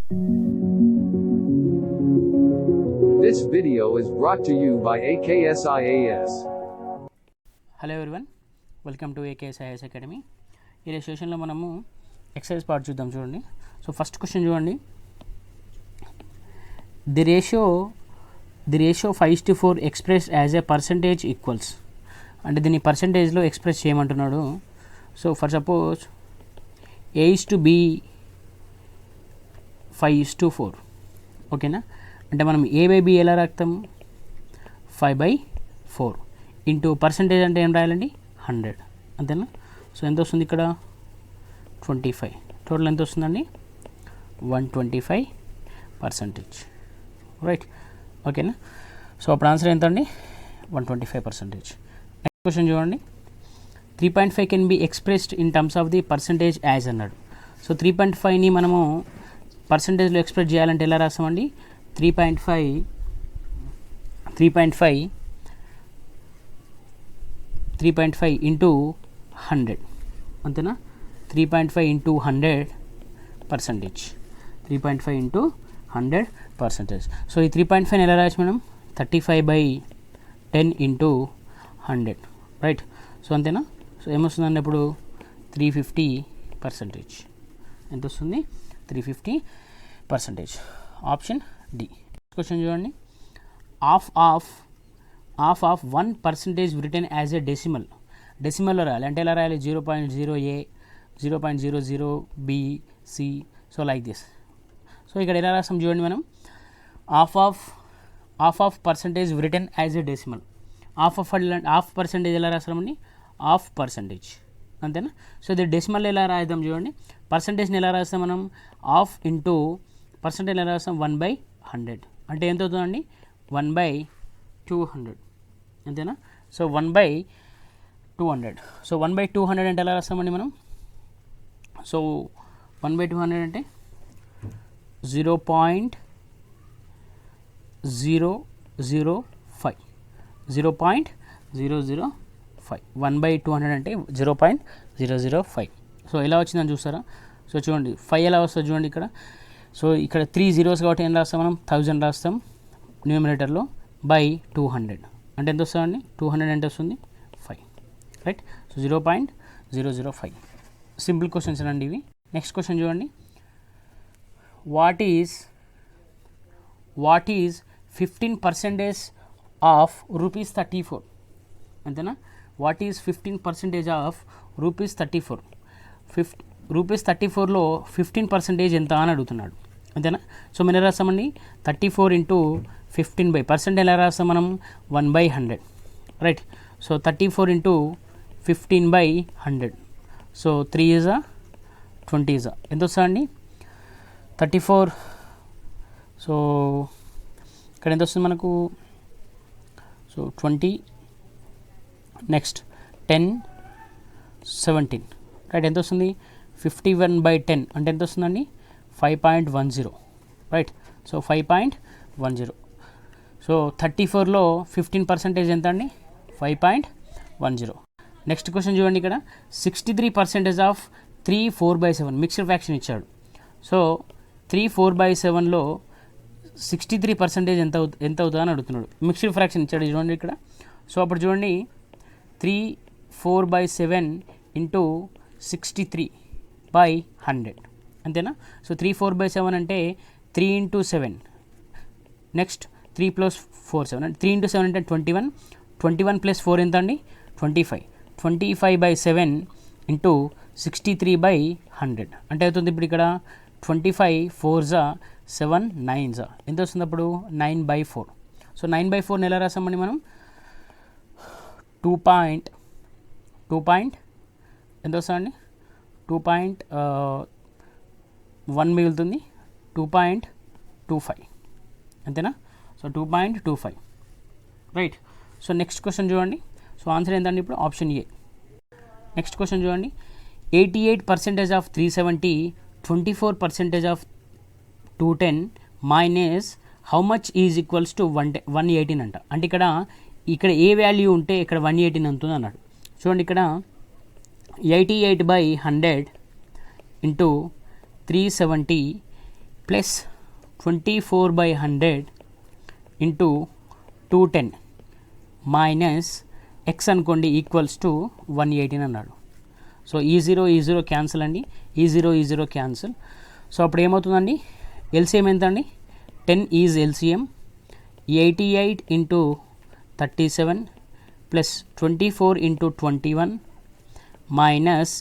This video is brought to you by AKSIAS. Hello everyone, welcome to AKSIAS academy. ఈ సెషన్లో మనము exercise part చూద్దాం. చూడండి. So first question చూడండి. The ratio 5:4 express as a percentage equals. అంటే దీన్ని పర్సంటేజ్లో ఎక్స్ప్రెస్ చేయమంటున్నాడు. So for suppose A:B 5:4. ఓకేనా. అంటే మనం A/B ఎలా రాస్తాం? 5/4 ఇంటూ పర్సంటేజ్ అంటే ఏం రాయాలండి? 100. అంతేనా. సో ఎంత వస్తుంది ఇక్కడ? 25. టోటల్ ఎంత వస్తుందండి? 125%. రైట్. ఓకేనా. సో అప్పుడు ఆన్సర్ ఎంత అండి? 125%. నెక్స్ట్ క్వశ్చన్ చూడండి. 3.5 can be expressed in terms of the percentage as అన్నాడు. సో 3.5ని మనము పర్సంటేజ్లో ఎక్స్ప్రెస్ చేయాలంటే ఎలా రాస్తామండి? 3.5 ఇంటూ 100. అంతేనా. 3.5 ఇంటూ 100%. 3.5 ఇంటూ 100%. సో ఈ 3.5 ఎలా రాయచ్చు మనం? 35/10 ఇంటూ 100. రైట్. సో అంతేనా. సో ఏమొస్తుందండి ఇప్పుడు? 350%. ఎంత వస్తుంది? 350%. Option D. క్వశ్చన్ చూడండి. Half of 1% return as a డెసిమల్లో రాయాలి. అంటే ఎలా రాయాలి? 0.0a, 0.00b, c. So like this. So ఇక్కడ ఎలా రాస్తాం చూడండి మనం. Half of percentage return as a decimal. Half percentage ఎలా రాస్తామండి? Half percentage. అంతేనా. సో ఇది డెసిమల్ ఎలా రాద్దాం చూడండి. పర్సంటేజ్ని ఎలా రాస్తాం మనం? హాఫ్ ఇంటూ పర్సంటేజ్ ఎలా రాస్తాం? 1/100. అంటే ఎంత అవుతుందండి? 1/200. అంతేనా. సో 1/200. సో 1/200 అంటే ఎలా రాస్తామండి మనం? సో 1/200 అంటే 0.005. 0.005. 1/200 అంటే 0.005. సో ఎలా వచ్చిందని చూస్తారా? సో చూడండి 5 ఎలా వస్తుంది చూడండి ఇక్కడ. సో ఇక్కడ 3 zeros కాబట్టి ఏం రాస్తాం మనం? 1000 రాస్తాం న్యూమినేటర్లో బై 200. అంటే ఎంత వస్తుందండి? 200 ఎంత వస్తుంది? 5. రైట్. సో 0.005. సింపుల్ క్వశ్చన్స్ అండి ఇవి. నెక్స్ట్ క్వశ్చన్ చూడండి. What is 15% of ₹34? అంతేనా. What is 15% of ₹34? ₹34లో 15% ఎంత అని అడుగుతున్నాడు. అంతేనా. సో మనం ఎలా రాస్తామండి? 34 ఇంటూ 15 పర్సెంట్ ఎలా రాస్తాం మనం? 1/100. Right. So 34 into 15/100. So 3 is 20 is ఎంత వస్తుందండి? 34. సో ఇక్కడ ఎంత వస్తుంది మనకు? సో 20. నెక్స్ట్ 10, 17. రైట్. ఎంత వస్తుంది? 51/10 అంటే ఎంత వస్తుందండి? 5.10. రైట్. సో 5.10. సో 34లో 15% ఎంత అండి? 5.10. నెక్స్ట్ క్వశ్చన్ చూడండి. ఇక్కడ 63% ఆఫ్ 3/4/7 మిక్స్డ్ ఫ్రాక్షన్ ఇచ్చాడు. సో 3/4/7లో 63% ఎంత అవుతుందని అడుగుతున్నాడు. మిక్స్డ్ ఫ్రాక్షన్ ఇచ్చాడు చూడండి ఇక్కడ. సో అప్పుడు చూడండి 3/4/7 ఇంటూ 63/100. అంతేనా. సో 3/4/7 అంటే 3 ఇంటూ 7. నెక్స్ట్ 3 + 4 7. 3 ఇంటూ 7 అంటే 21. 21 + 4 ఎంత అండి? 25. 25/7 ఇంటూ 63/100 అంటే అవుతుంది ఇప్పుడు ఇక్కడ 25 4s 7 9s ఎంత వస్తుంది అప్పుడు? 9/4. సో 9/4 ఎలా రాసామండి మనం? 2 ఎంత వస్తుందండి? 2.1 మిగులుతుంది. 2.25. అంతేనా. So 2.25. Right. So next question చూడండి. సో ఆన్సర్ ఏంటండి ఇప్పుడు? Option A. నెక్స్ట్ క్వశ్చన్ చూడండి. 88% of 370, 24% of 210 minus how much is equals to 118 అంట. అంటే ఇక్కడ ఏ వాల్యూ ఉంటే ఇక్కడ 118 అంతుంది అన్నాడు. చూడండి ఇక్కడ 88/100 into 370 plus 24/100 into 210 minus X అనుకోండి ఈక్వల్స్ టు 118 అన్నాడు. సో ఈ జీరో క్యాన్సిల్ అండి, ఈ జీరో క్యాన్సిల్. సో అప్పుడు ఏమవుతుందండి, ఎల్సిఎం ఎంత అండి, 10 is LCM. 88 into 37 plus 24 into 21 minus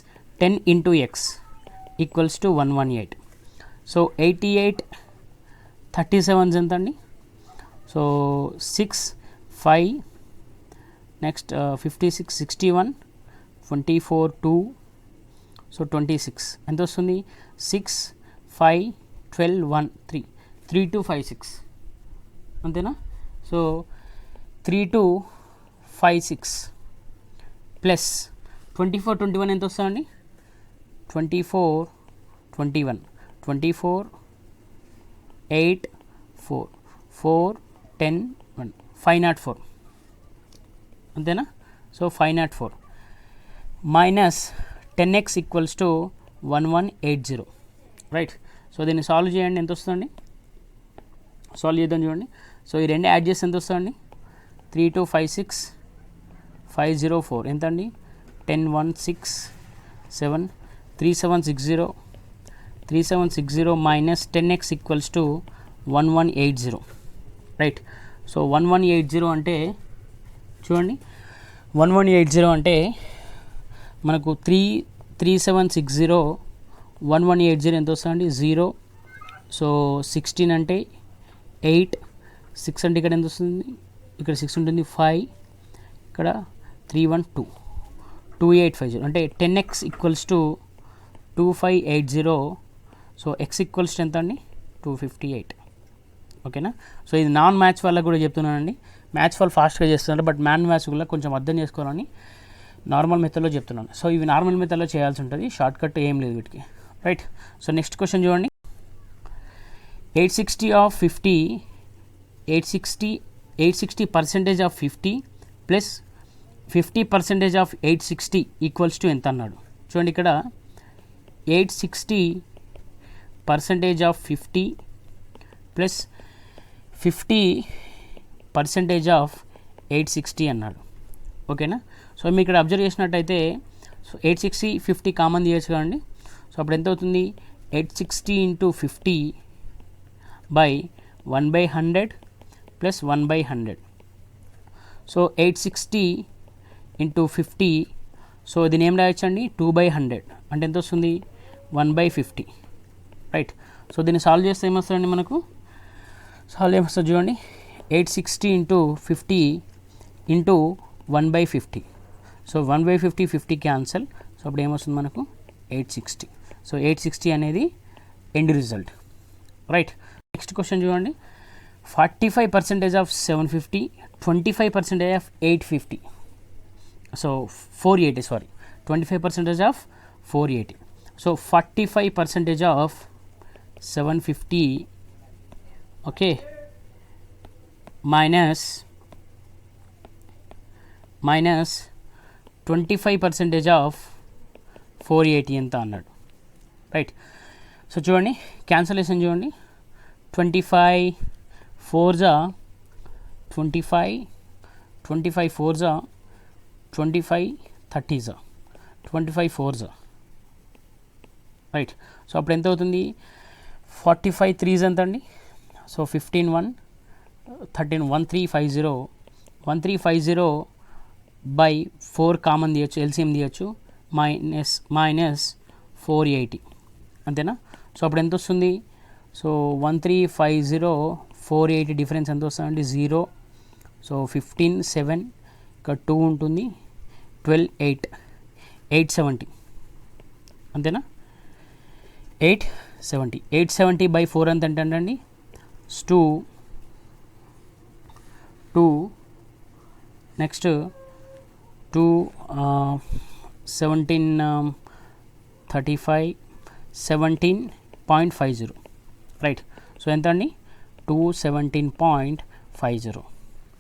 10 into X equals to 118. So 88 37 ఎంత అండి, సో 6 5 నెక్స్ట్ 56 61 24 2 సో 26 ఎంత వస్తుంది, 6 5 12 1 3 3256 అంతేనా. సో 3256 ప్లస్ 24 21 ఎంత వస్తుందండి, 24 21 24 8 4 4 10 1 504 అంతేనా. So 504 minus 10x equals to 1180 right. So దీన్ని సాల్వ్ చేయండి, ఎంత వస్తుందండి, సాల్వ్ చేద్దాం చూడండి. సో ఈ రెండు యాడ్ చేస్తే ఎంత వస్తుందండి, 3256 504 ఎంత అండి, 10167 3760 minus 10x equals to 1180 right. So 1180 అంటే చూడండి, 1180 అంటే మనకు 3760 1180 ఎంత వస్తుందండి, 0. సో 16 అంటే 8, 6 అంటే ఇక్కడ ఎంత వస్తుంది, ఇక్కడ 6 ఉంటుంది, 5 ఇక్కడ 312 2850 అంటే 10x equals to 2580. So X equals ఎంత అండి, 258 ఓకేనా. సో ఇది నాన్ మ్యాథ్స్ వాళ్ళకి కూడా చెప్తున్నానండి, మ్యాథ్స్ వాళ్ళు ఫాస్ట్గా చేస్తున్నారు, బట్ మ్యాథ్స్ కూడా కొంచెం అర్థం చేసుకోవాలని నార్మల్ మెథడ్లో చెప్తున్నాను. సో ఇవి నార్మల్ మెథడ్లో చేయాల్సి ఉంటుంది, షార్ట్ కట్ ఏం లేదు వీటికి రైట్. సో నెక్స్ట్ క్వశ్చన్ చూడండి, 860 of 50 860 percentage of 50 plus 50% of 860 equals to ఎంత అన్నాడు. చూడండి ఇక్కడ 860% ఆఫ్ 50 ప్లస్ 50% ఆఫ్ 860 అన్నాడు ఓకేనా. సో మీరు ఇక్కడ అబ్జర్వ్ చేసినట్టయితే సో 860 50 కామన్ తీయచ్చు కదండి. సో అప్పుడు ఎంత అవుతుంది, 860 into 50 by 1/100 plus 1/100. So 860 into 50, so దీని ఏం రాయొచ్చు అండి, 2/100 అంటే ఎంత వస్తుంది, 1/50 రైట్. సో దీన్ని సాల్వ్ చేస్తే ఏమొస్తుందండి మనకు, సాల్వ్ ఏమొస్తుంది చూడండి, 860 into 50 into 1/50. So 1/50 50 cancel. So అప్పుడు ఏమొస్తుంది మనకు 860. సో 860 అనేది end result right. Next question చూడండి, 45% of 750 25% of 850. So 480 sorry 25% of 480. So 45% of 750 okay minus 25% of 480 ఎంత అన్నాడు రైట్. సో చూడండి క్యాన్సలేషన్ చూడండి, 25 4s 25 25 4s 25 30s 25 4s right. So అప్పుడు ఎంత అవుతుంది, 45 3s ఎంత అండి, సో 15 1 13 1350 బై 4 కామన్ తీయచ్చు, ఎల్సిఎం తీయచ్చు, మైనస్ 480 అంతేనా. సో అప్పుడు ఎంత వస్తుంది, సో 1350 480 డిఫరెన్స్ ఎంత వస్తుందండి, 0. సో 15 7 ఇక్కడ 2 ఉంటుంది, 12 8 870 అంతేనా, 870 బై 4 ఎంత అండి, 2 నెక్స్ట్ 2 17 35 17.50 రైట్. సో ఎంత అండి, 217.50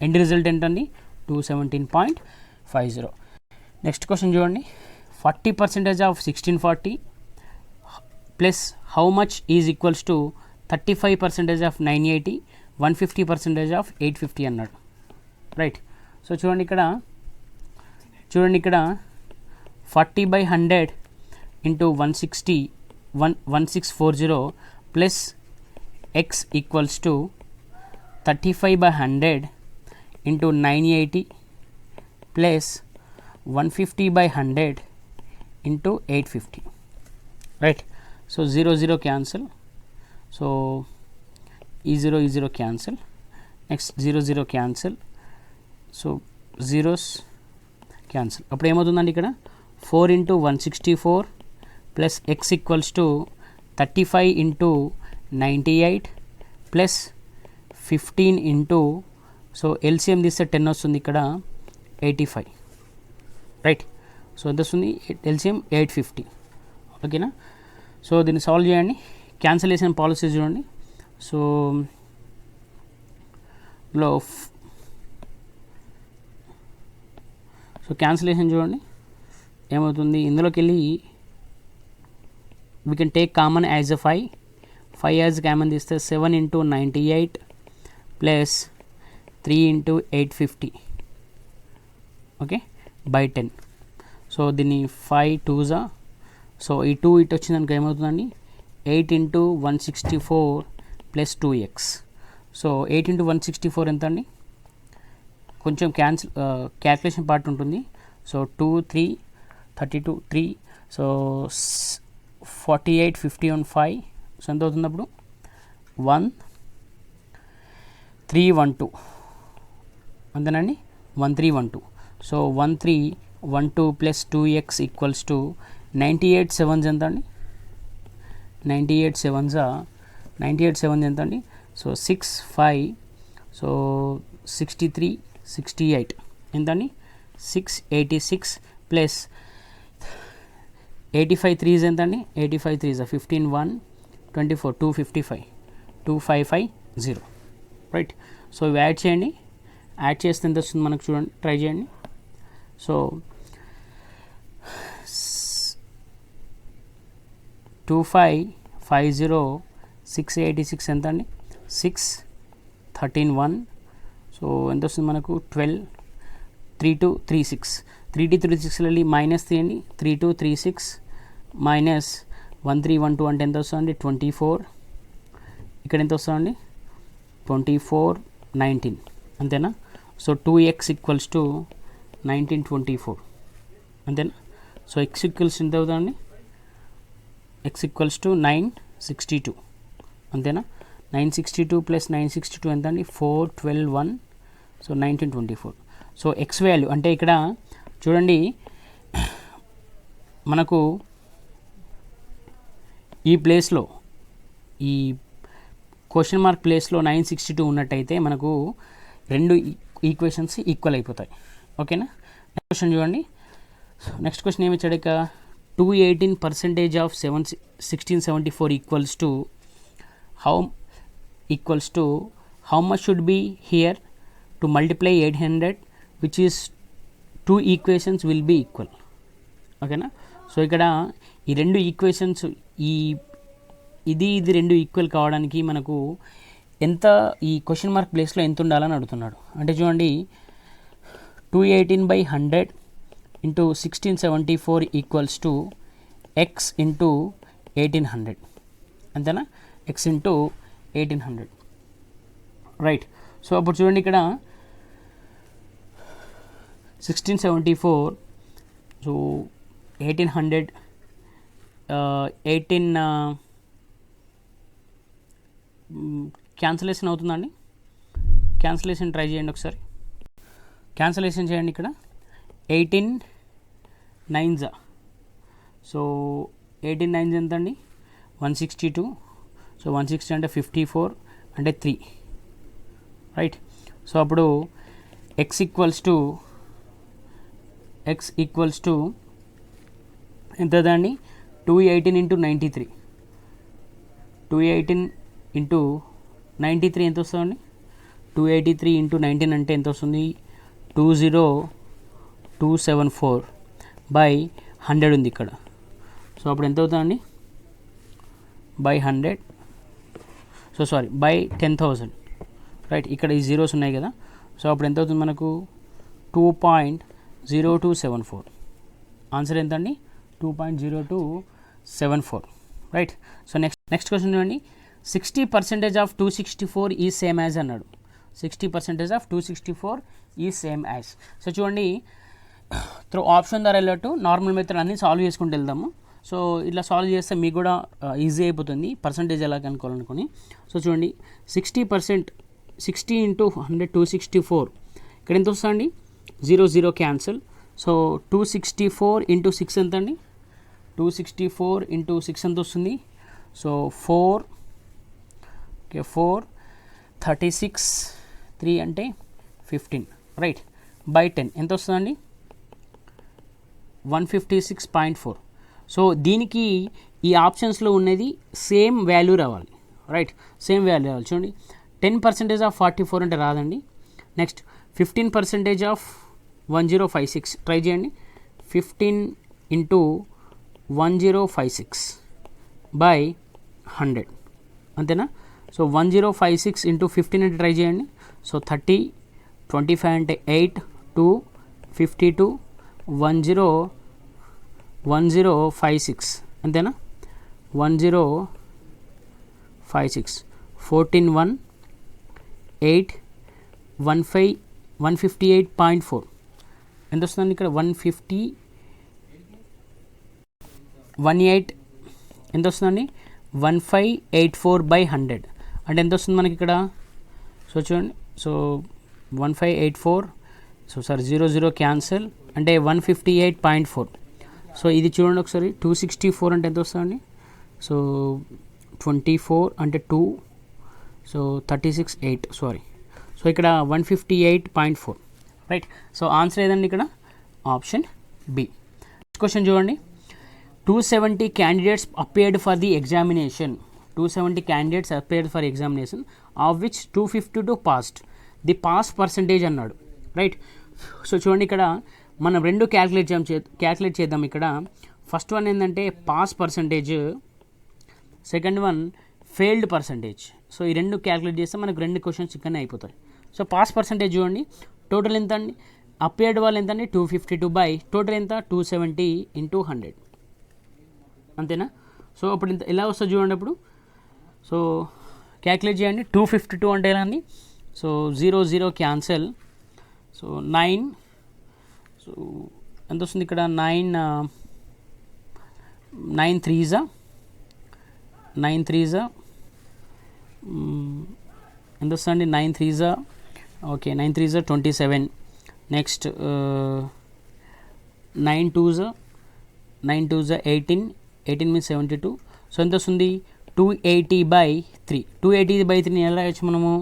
ఎండ్ రిజల్ట్ ఏంటండి, 217.50. నెక్స్ట్ క్వశ్చన్ చూడండి, 40% of 1640 plus how much is equals to 35% of 980, 150% of 850 అన్నాడు. రైట్. సో చూడండి ఇక్కడ 40/100 into 1640 plus X equals to 35/100 into 980 plus 150/100 into 850. Right. So 0 cancel. So ఈ 0 cancel. Next 0 cancel. So zeros cancel. అప్పుడు ఏమవుతుందండి ఇక్కడ 4 into 164 plus X equals to 35 into 98 plus 15 into, so LCM తీస్తే 10 వస్తుంది, ఇక్కడ 85. రైట్. సో ఎంత వస్తుంది ఎల్సిఎం 850. ఓకేనా. సో దీన్ని సాల్వ్ చేయండి. క్యాన్సిలేషన్ పాలసీ చూడండి. సో క్యాన్సిలేషన్ చూడండి ఏమవుతుంది. ఇందులోకి వెళ్ళి we can take common as a 5 as common తీస్తే 7 into 98 plus 3 into 850. Okay, by 10. So దీన్ని 5 2s. సో ఈ 2 ఇటు వచ్చిందనుకో ఏమవుతుందండి 8 into 164 plus 2x. So 8 into 164 ఎంత అండి, కొంచెం క్యాల్కులేషన్ పార్ట్ ఉంటుంది. So 2 3 32 3, so 48 50 on 5. సో ఎంత అవుతుంది అప్పుడు 1312 అంతేనండి, 1312. So 1312 plus 2x equals to 98 7s ఎంత అండి, 98 7s ఎంత అండి. సో 6 5, సో 63 68 ఎంత అండి 686 ప్లస్ 85 3s ఎంత అండి, 85 3s 15 1 24 255 2550. రైట్. సో ఇవి యాడ్ చేయండి. యాడ్ చేస్తే ఎంత వస్తుంది మనకు చూడండి, ట్రై చేయండి. సో 2550 686 ఎంత అండి 6 13 1. సో ఎంత వస్తుంది మనకు 12 3236. 3236 మైనస్ తీయండి, 3236 మైనస్ 1312 అంటే ఎంత వస్తుందండి 24. ఇక్కడ ఎంత వస్తుందండి 24 19 అంతేనా. సో 2x ఈక్వల్స్ టు 1924 అంతేనా. సో x ఈక్వల్స్ ఎంత అవుతుందండి, x ఈక్వల్స్ టు 962 అంతేనా. 962 ప్లస్ 962 ఎంత అండి 412 1. సో 1924. సో ఎక్స్ వాల్యూ అంటే ఇక్కడ చూడండి మనకు ఈ ప్లేస్లో ఈ క్వశ్చన్ మార్క్ ప్లేస్లో 962 ఉన్నట్టయితే మనకు రెండు ఈక్వేషన్స్ ఈక్వల్ అయిపోతాయి. ఓకేనా. నెక్స్ట్ క్వశ్చన్ చూడండి. నెక్స్ట్ క్వశ్చన్ ఏమి ఇచ్చాడు ఇక 218% of 1674 equals to how much should be here to multiply 800 which is 2 equations will be equal. ఓకేనా. సో ఇక్కడ ఈ రెండు ఈక్వేషన్స్ ఇది రెండు ఈక్వల్ కావడానికి మనకు ఎంత ఈ క్వశ్చన్ మార్క్ ప్లేస్లో ఎంత ఉండాలని అడుగుతున్నాడు. అంటే చూడండి 218/100 into 1674 equals to X into 1800 అంతేనా, ఎక్స్ ఇంటూ 1800. రైట్. సో అప్పుడు చూడండి ఇక్కడ 1674, సో 1800 18 క్యాన్సిలేషన్ అవుతుందండి. క్యాన్సిలేషన్ ట్రై చేయండి ఒకసారి. క్యాన్సిలేషన్ చేయండి ఇక్కడ 18 9s. సో 18 9s ఎంత అండి 162. సో 160 అంటే 54 అంటే 3. రైట్. సో అప్పుడు ఎక్స్ ఈక్వల్స్ టు ఎంత అండి 218 ఇంటూ 93. 218 ఇంటూ 93 ఎంత వస్తుందండి 283 ఇంటూ 19 అంటే ఎంత వస్తుంది 20274 బై 100 ఉంది ఇక్కడ. సో అప్పుడు ఎంత అవుతుందండి by 100. So sorry by 10,000 right. ఇక్కడ ఈ జీరోస్ ఉన్నాయి కదా, సో అప్పుడు ఎంత అవుతుంది మనకు 2.0274. ఆన్సర్ ఎంత అండి 2.0274 రైట్. సో నెక్స్ట్ క్వశ్చన్ చూడండి. 60% ఆఫ్ 264 ఈ సేమ్ యాజ్ అన్నాడు. 60% ఆఫ్ 264 ఈ సేమ్ యాజ్. సో చూడండి త్రూ ఆప్షన్ ద్వారా వెళ్ళట్టు నార్మల్ మెథడ్ అన్నీ సాల్వ్ చేసుకుంటూ వెళ్దాము. సో ఇట్లా సాల్వ్ చేస్తే మీకు కూడా ఈజీ అయిపోతుంది పర్సంటేజ్ ఎలా కనుక్కోవాలనుకొని. సో చూడండి 60% 60 ఇంటూ 100 264. ఇక్కడ ఎంత వస్తుందండి 0 క్యాన్సిల్. సో 264 ఇంటూ 6 ఎంత అండి 264 ఇంటూ 6 ఎంత వస్తుంది. సో 4 36 3 అంటే 15 రైట్. బై 10 ఎంత వస్తుందండి 156.4. సో దీనికి ఈ ఆప్షన్స్లో ఉన్నది సేమ్ వాల్యూ రావాలి రైట్. సేమ్ వాల్యూ రావాలి. చూడండి 10% ఆఫ్ 44 అంటే రాదండి. నెక్స్ట్ 15% ఆఫ్ 1056 ట్రై చేయండి. 15 ఇంటూ 1056 బై 100 అంతేనా. సో 1056 ఇంటూ 15 అంటే ట్రై చేయండి. సో 30 25 అంటే 8 2 52 1056 అంతేనా. 1056 14 1 8 158.4 ఎంత వస్తుందండి ఇక్కడ 118 ఎంత వస్తుందండి 1584 బై 100 అంటే ఎంత వస్తుంది మనకి ఇక్కడ. సో చూడండి సో 1584 సో సారీ 0 క్యాన్సిల్ అంటే 158.4. సో ఇది చూడండి ఒకసారి 264 అంటే ఎంత వస్తుందండి. సో 24 అంటే 2 సో 36 8 సారీ. సో ఇక్కడ 158.4 రైట్. సో ఆన్సర్ ఏదండి ఇక్కడ ఆప్షన్ బి. నెక్స్ట్ క్వశ్చన్ చూడండి. 270 candidates appeared for the examination. 270 candidates appeared for examination of which 252 passed. The pass percentage అన్నాడు రైట్. సో చూడండి ఇక్కడ మనం రెండు క్యాల్కులేట్ చేద్దాం. ఇక్కడ ఫస్ట్ వన్ ఏంటంటే pass percentage, second one failed percentage. So ఈ రెండు క్యాల్కులేట్ చేస్తే మనకు రెండు క్వశ్చన్స్ ఇక్కడనే అయిపోతాయి. సో పాస్ పర్సంటేజ్ చూడండి టోటల్ ఎంత అండి అపియర్డ్ వాళ్ళు ఎంత అండి 252 బై టోటల్ ఎంత 270 ఇంటూ 100 అంతేనా. సో అప్పుడు ఇంత ఎలా వస్తుంది చూడండి అప్పుడు. సో క్యాల్కులేట్ చేయండి 252 అంటే ఎలా అండి. So 0 cancel. సో 9 సో ఎంత వస్తుంది ఇక్కడ 9 3s ఎంత వస్తుందండి 9 3s okay 9 3s 27. Next 9 2s 18 means 72. So ఎంత వస్తుంది 280 బై 3. 280 బై 3 ఎలా రాయొచ్చు మనము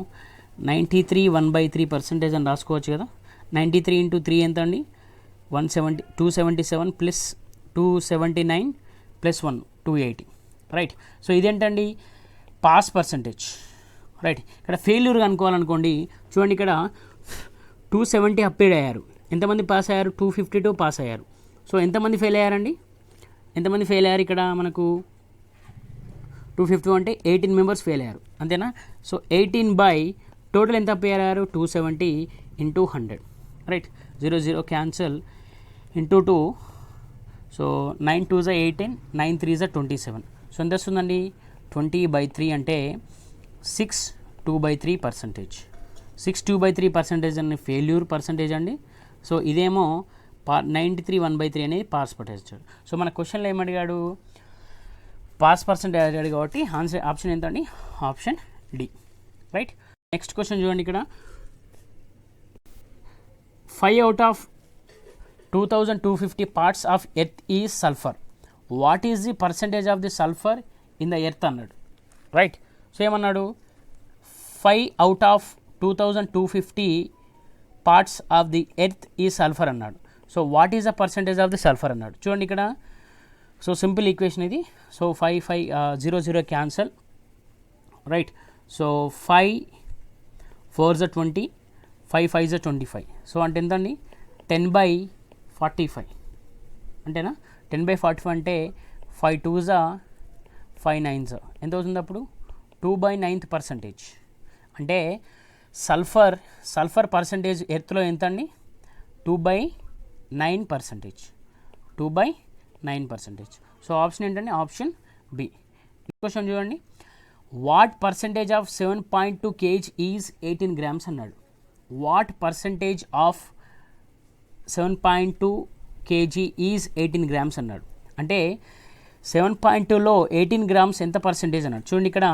93 1/3% అని రాసుకోవచ్చు కదా. 93 ఇంటూ 3 ఎంత అండి 277 ప్లస్ 279 ప్లస్ 1 280 రైట్. సో ఇదేంటండి పాస్ పర్సంటేజ్ రైట్. ఇక్కడ ఫెయిల్యూర్ అనుకోవాలనుకోండి చూడండి ఇక్కడ 270 అప్పీడ్ అయ్యారు. ఎంతమంది పాస్ అయ్యారు 252 పాస్ అయ్యారు. సో ఎంతమంది ఫెయిల్ అయ్యారండి ఎంతమంది ఫెయిల్ అయ్యారు ఇక్కడ మనకు 250 అంటే 18 మెంబర్స్ ఫెయిల్ అయ్యారు అంతేనా. సో 18 బై టోటల్ ఎంత ఫెయిల్ అయ్యారు 270 into 100 right. 0 cancel into 2. So 9 2s 18 9 3s 27. So ఎంత వస్తుందండి 20/3 అంటే 6 2/3%. 6 2/3% అని ఫెయిల్యూర్ పర్సంటేజ్ అండి. సో ఇదేమో 93 1/3 అనేది పాస్ పర్సంటేజ్. సో మన క్వశ్చన్లో ఏమడిగాడు పాస్ పర్సంటేజ్ అడిగాడు కాబట్టి ఆన్సర్ ఆప్షన్ ఎంత అండి option D right. Next question చూడండి ఇక్కడ 5 out of 2250 parts of earth is sulfur. What is the percentage of the sulfur in the earth అన్నాడు రైట్. సో ఏమన్నాడు 5 out of 2250 parts of the earth is sulfur అన్నాడు. So what is the percentage of the sulphur అన్నాడు. చూడండి ఇక్కడ so simple equation ఇది. So 0 cancel right. So 5 4s 20 5 5s 25. So అంటే ఎంత అండి 10/45 అంటేనా. 10/45 అంటే 5 2s 5 9s ఎంత అవుతుంది అప్పుడు 2/9 పర్సంటేజ్. అంటే సల్ఫర్ పర్సంటేజ్ ఎర్త్లో ఎంత అండి? 2/9 పర్సంటేజ్. 2/9 పర్సంటేజ్. సో ఆప్షన్ ఏంటండి? Option B. క్వశ్చన్ చూడండి, what percentage of 7.2 kg is 18 grams అన్నాడు. What percentage of 7.2 kg is 18 grams అన్నాడు. అంటే 7.2లో 18 grams ఎంత పర్సంటేజ్ అన్నాడు. చూడండి ఇక్కడ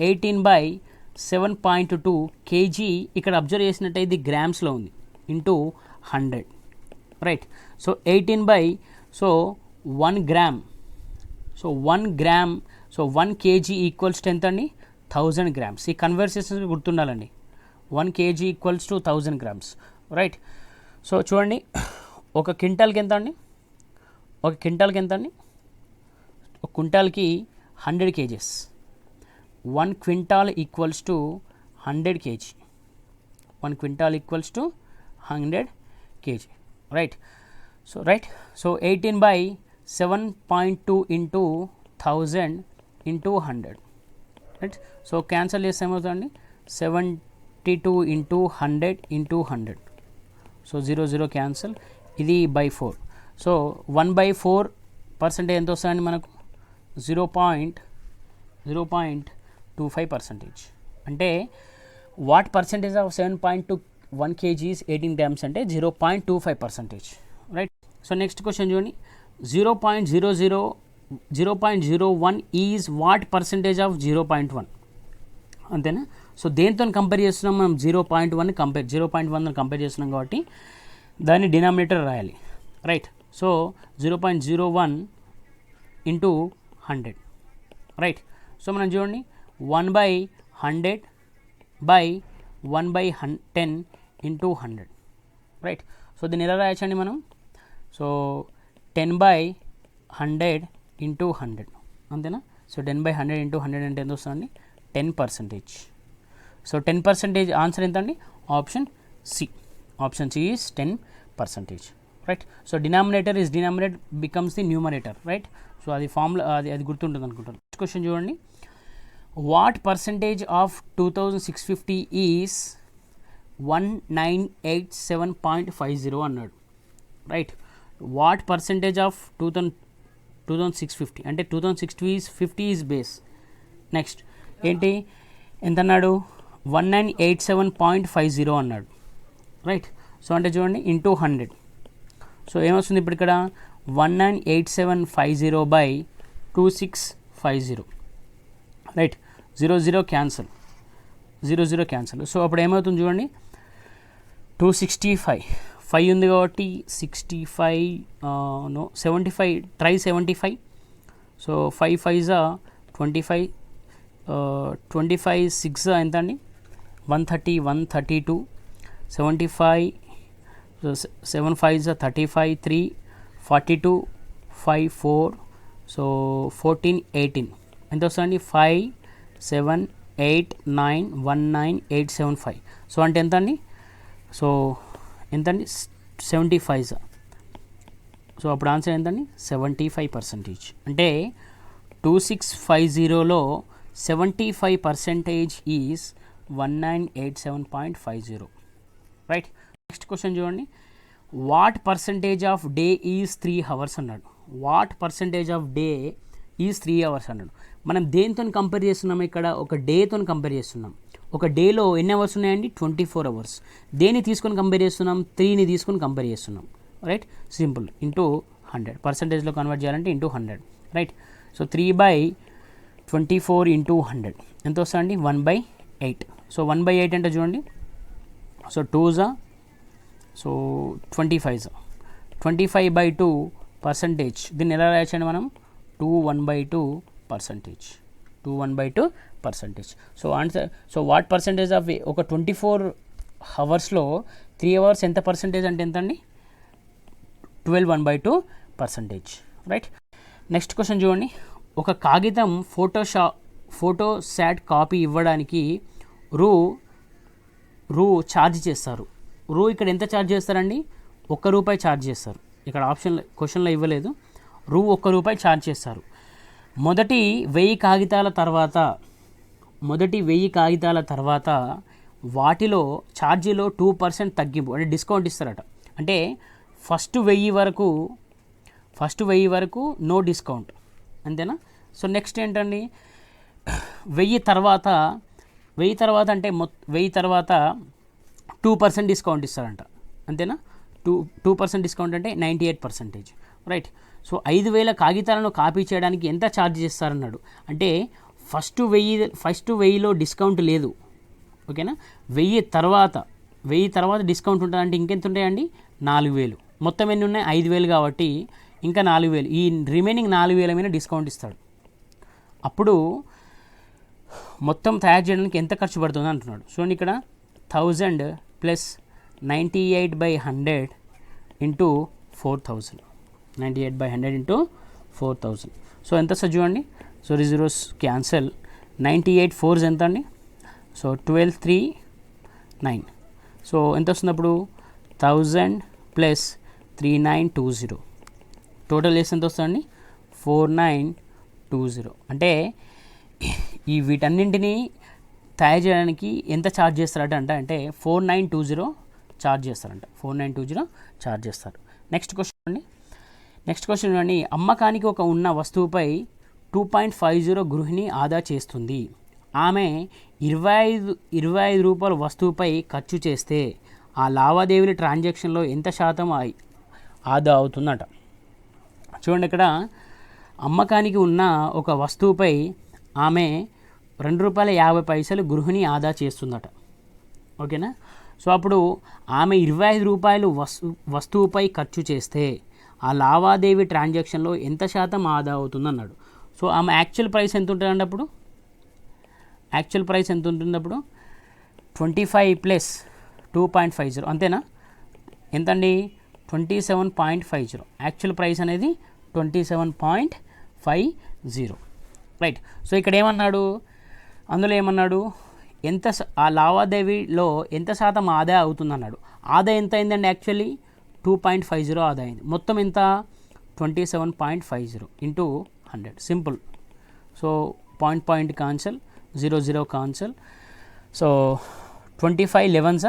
18/7.2 kg ఇక్కడ అబ్జర్వ్ చేసినట్టయితే ఇది గ్రామ్స్లో ఉంది, into 100, right. So 1 gram. So 1 gram, so 1 kg equals to ఎంత అండి? 1000 grams. ఈ కన్వర్సేషన్ గుర్తుండాలండి. 1 kg equals to 1000 grams, right. So చూడండి, ఒక క్వింటాల్కి ఎంత అండి? ఒక క్వింటాల్కి 100 kgs. 1 quintal equals to 100 kg. 1 quintal equals to 100 kg, right. So 18/7.2 into 1000 into 100, right. So cancel చేస్తే ఏమవుతుందండి? 72 ఇంటూ 100 ఇంటూ 100. So 0 cancel. ఇది /4. సో 1/4 పర్సెంటేజ్ ఎంత వస్తుందండి మనకు? 0.25%. అంటే what percentage of 7.21 kg is 18 grams అంటే 0.25%, రైట్. సో నెక్స్ట్ క్వశ్చన్ చూడండి, 0.01 is what percentage of 0.1, అంతేనా? సో దేంతో కంపేర్ చేస్తున్నాం మనం? 0.1 కంపేర్ చేస్తున్నాం కాబట్టి దాన్ని డినామినేటర్ రాయాలి, right. So 0.01 into 100, right. So మనం చూడండి 1/100/1/10 ఇంటూ 100, రైట్. సో దీన్ని ఎలా రాయచ్చండి మనం? సో 10/100 ఇంటూ 100, అంతేనా? సో 10/100 ఇంటూ 100 అంటే ఎంత వస్తుందండి? 10%. సో 10% ఆన్సర్ ఎంత అండి? Option C. Option C is 10%, right. So denominator becomes the numerator, right. So అది ఫార్ములా, అది గుర్తుంటుంది అనుకుంటాను. నెక్స్ట్ క్వశ్చన్ చూడండి, వాట్ పర్సంటేజ్ ఆఫ్ 2650 ఈజ్ 1987.50 అన్నాడు, రైట్. వాట్ పర్సంటేజ్ ఆఫ్ 2650 అంటే 2650 ఈజ్ బేస్. నెక్స్ట్ ఏంటి, ఎంత అన్నాడు? 1987.50 అన్నాడు, రైట్. సో అంటే చూడండి ఇంటూ 100. సో ఏమొస్తుంది ఇప్పుడు ఇక్కడ? 198750/2650, రైట్. 0 క్యాన్సల్. సో అప్పుడు ఏమవుతుంది చూడండి, 265 5 ఉంది కాబట్టి 65 75 ట్రై 75. సో 5 5 25, 25 6 ఎంత అండి? 130 132, 75 7 5 35 3 42 5 4. సో 14 18 ఎంత వస్తుందండి? 5 7 8 9 1 9 8 7 5. సో అంటే ఎంత అండి? సో ఎంతండి? 75. సో అప్పుడు ఆన్సర్ ఎంతండి? 75%. అంటే 2650లో 75% ఈజ్ 1987.50, రైట్. నెక్స్ట్ క్వశ్చన్ చూడండి, what percentage of day is 3 hours అన్నాడు. What percentage of day is 3 hours అన్నాడు. మనం దేనితో కంపేర్ చేస్తున్నాం ఇక్కడ? ఒక డేతో కంపేర్ చేస్తున్నాం. ఒక డేలో ఎన్ని అవర్స్ ఉన్నాయండి? 24 hours. దేన్ని తీసుకొని కంపేర్ చేస్తున్నాం? 3ని తీసుకొని కంపేర్ చేస్తున్నాం, రైట్. Simple, into 100. పర్సంటేజ్లో కన్వర్ట్ చేయాలంటే ఇంటూ 100, రైట్. సో 3/24 ఇంటూ 100 ఎంత వస్తుందండి? 1/8. సో 1/8 అంటే చూడండి, సో 2s, సో 25, 25/2%. దీన్ని ఎలా రాయచ్చండి మనం? 1/2%. 1/2%. So answer, so what percentage of ఒక 24 hours-లో 3 hours ఎంత పర్సంటేజ్ అంటే ఎంత అండి? 12 1/2%, రైట్. నెక్స్ట్ క్వశ్చన్ చూడండి, ఒక కాగితం ఫోటోశాట్ కాపీ ఇవ్వడానికి రూ ఛార్జ్ చేస్తారు. ఇక్కడ ఎంత ఛార్జ్ చేస్తారండి? ₹1 ఛార్జ్ చేస్తారు. ఇక్కడ క్వశ్చన్లో ఇవ్వలేదు. ₹1 ఛార్జ్ చేస్తారు. మొదటి 1000 కాగితాల తర్వాత మొదటి 1000 కాగితాల తర్వాత వాటిలో ఛార్జీలో 2% తగ్గింపు అంటే డిస్కౌంట్ ఇస్తారట. అంటే ఫస్ట్ 1000 వరకు నో డిస్కౌంట్, అంతేనా. సో నెక్స్ట్ ఏంటండి, 1000 తర్వాత అంటే 1000 తర్వాత 2% డిస్కౌంట్ ఇస్తారంట, అంతేనా. 2% డిస్కౌంట్ అంటే 98%, రైట్. సో 5000 కాగితాలను కాపీ చేయడానికి ఎంత ఛార్జ్ చేస్తారన్నాడు. అంటే ఫస్ట్ 1000లో డిస్కౌంట్ లేదు, ఓకేనా. 1000 తర్వాత డిస్కౌంట్ ఉంటుందంటే ఇంకెంత ఉంటాయండి, 4000. మొత్తం ఎన్ని ఉన్నాయి, 5000 కాబట్టి ఇంకా 4000. ఈ రిమైనింగ్ 4000 మీద డిస్కౌంట్ ఇస్తాడు. అప్పుడు మొత్తం తయారు చేయడానికి ఎంత ఖర్చు పడుతుంది అంటున్నాడు. చూడండి ఇక్కడ 1000 ప్లస్ 98/100 ఇంటూ 4000, 98/100 ఇంటూ 4000. సో ఎంత సార్ చూడండి, సో జీరోస్ క్యాన్సల్. 98 4s ఎంత అండి, సో 12 3 9. సో ఎంత వస్తుంది అప్పుడు, 1000 ప్లస్ 3920. టోటల్ చేసి ఎంత వస్తుందండి, 4920. అంటే ఈ వీటన్నింటినీ తయారు చేయడానికి ఎంత ఛార్జ్ చేస్తారట అంటే 4920 ఛార్జ్ చేస్తారంట, 4920 ఛార్జ్ చేస్తారు. నెక్స్ట్ క్వశ్చన్ అండి, అమ్మకానికి ఉన్న వస్తువుపై 2.50 గృహిణి ఆదా చేస్తుంది. ఆమె 25 రూపాయల వస్తువుపై ఖర్చు చేస్తే ఆ లావాదేవీల ట్రాన్సాక్షన్లో ఎంత శాతం ఆదా అవుతుందట. చూడండి ఇక్కడ అమ్మకానికి ఉన్న ఒక వస్తువుపై ఆమె ₹2.50 గృహిణి ఆదా చేస్తుందట, ఓకేనా. సో అప్పుడు ఆమె 25 రూపాయలు వస్తువుపై ఖర్చు చేస్తే ఆ లావాదేవీ ట్రాన్సాక్షన్లో ఎంత శాతం ఆదా అవుతుంది అన్నాడు. సో ఆమె యాక్చువల్ ప్రైస్ ఎంత ఉంటుందండి అప్పుడు, 25 ప్లస్ 2.50, అంతేనా. ఎంతండి, 27.50. యాక్చువల్ ప్రైస్ అనేది 27.50, రైట్. సో ఇక్కడ అందులో ఏమన్నాడు, ఆ లావాదేవీలో ఎంత శాతం ఆదా అవుతుందన్నాడు. ఆదా ఎంత అయిందండి, యాక్చువల్లీ 2.50 ఆదా అయింది. మొత్తం ఎంత, 27.50 into 100, simple. So point cancel, 0 cancel. So 25 11s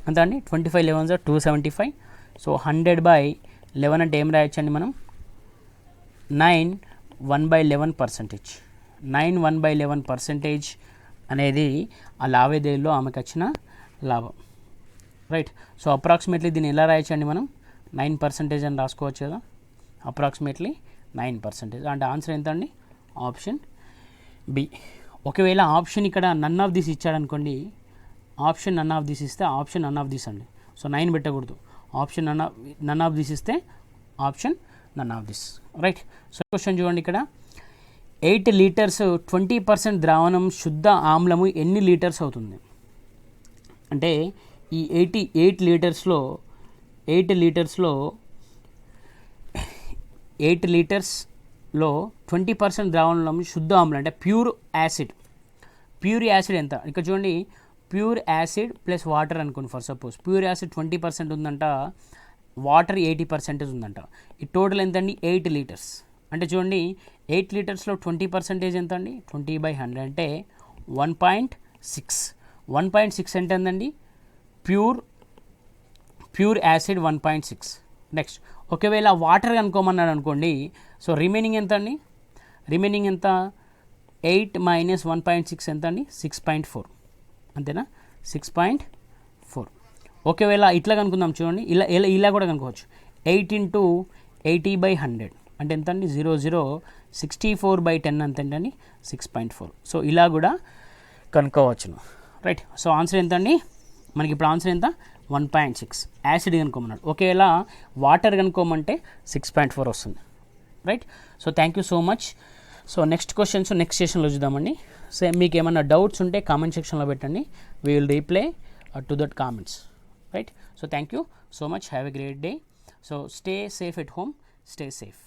అంత అండి, 25 11s 275. సో 100/11 అంటే ఏం రాయొచ్చండి మనం, 9 1/11%. 9 1/11% అనేది ఆ లావాదేవీలో ఆమెకు వచ్చిన లాభం, రైట్. సో అప్రాక్సిమేట్లీ దీన్ని ఎలా రాయొచ్చండి మనం, 9% అని రాసుకోవచ్చు కదా, అప్రాక్సిమేట్లీ 9%. అంటే ఆన్సర్ ఎంత అండి, ఆప్షన్ బి. ఒకవేళ ఆప్షన్ ఇక్కడ నన్ ఆఫ్ దిస్ ఇచ్చాడనుకోండి, ఆప్షన్ నన్ ఆఫ్ దిస్ ఇస్తే ఆప్షన్ నన్ ఆఫ్ దిస్ అండి. సో 9 పెట్టకూడదు, ఆప్షన్ నన్ ఆఫ్ దిస్ ఇస్తే option none of this, right. So question చూడండి ఇక్కడ, 8 లీటర్స్ 20% ద్రావణం శుద్ధ ఆమ్లము ఎన్ని లీటర్స్ అవుతుంది. అంటే ఈ 8 లీటర్స్లో 20% ద్రావణంలో శుద్ధ ఆమ్లం అంటే ప్యూర్ యాసిడ్ ఎంత. ఇక్కడ చూడండి, ప్యూర్ యాసిడ్ ప్లస్ వాటర్ అనుకోండి. ఫర్ సపోజ్ ప్యూర్ యాసిడ్ 20% ఉందంట, వాటర్ 80% ఉందంట. ఈ టోటల్ ఎంత అండి, 8 లీటర్స్. అంటే చూడండి 8 లీటర్స్లో 20% ఎంత అండి, 20/100 అంటే 1.6. 1.6 అంటే ఎంతండి, ప్యూర్ యాసిడ్ 1.6. నెక్స్ట్ ఒకవేళ వాటర్ కనుక్కోమన్నాడు అనుకోండి, సో రిమైనింగ్ ఎంత అండి, 8 మైనస్ 1.6 ఎంత అండి, 6.4, అంతేనా, 6.4. ఒకవేళ ఇట్లా కనుక్కుందాం చూడండి, ఇలా కూడా కనుక్కోవచ్చు. 8 × 80/100 అంటే ఎంత అండి, 64/10 అంత ఏంటండి, 6.4. సో ఇలా కూడా కనుక్కోవచ్చును, రైట్. సో ఆన్సర్ ఎంత అండి, మనకి ఇప్పుడు ఆన్సర్ ఎంత, 1.6. యాసిడ్ కనుక్కోమన్నాడు. ఒకవేళ వాటర్ కనుక్కోమంటే 6.4 వస్తుంది, right. So thank you so much. So next questions next సెషన్లో చూద్దామండి. సో మీకు ఏమైనా డౌట్స్ ఉంటే కామెంట్ సెక్షన్లో పెట్టండి, we will reply to that comments, right. So thank you so much, have a great day. So stay safe at home, stay safe.